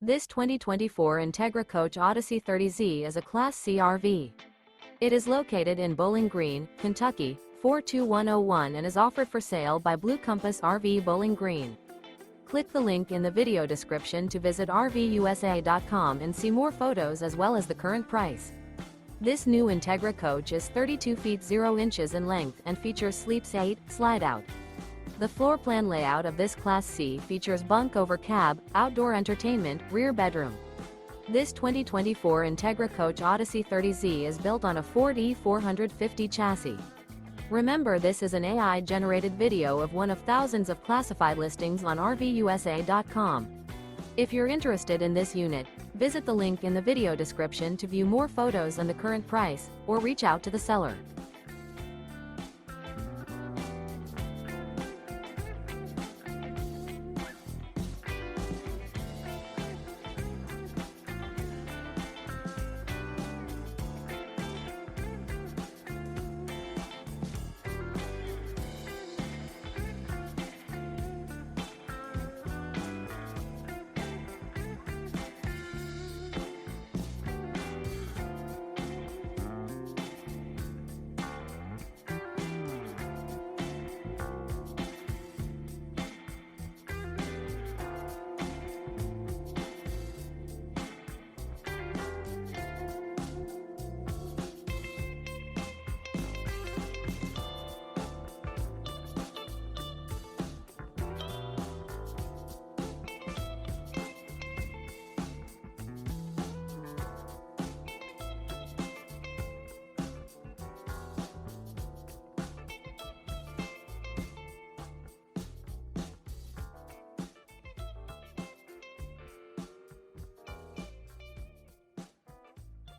This 2024 Entegra Coach Odyssey 30Z is a Class C RV. It is located in Bowling Green, Kentucky, 42101 and is offered for sale by Blue Compass RV Bowling Green. Click the link in the video description to visit RVUSA.com and see more photos as well as the current price. This new Entegra Coach is 32 feet 0 inches in length and features Sleeps 8, Slideout. The floor plan layout of this Class C features bunk over cab, outdoor entertainment, rear bedroom. This 2024 Entegra Coach Odyssey 30Z is built on a Ford E450 chassis. Remember, this is an AI-generated video of one of thousands of classified listings on RVUSA.com. If you're interested in this unit, visit the link in the video description to view more photos and the current price, or reach out to the seller.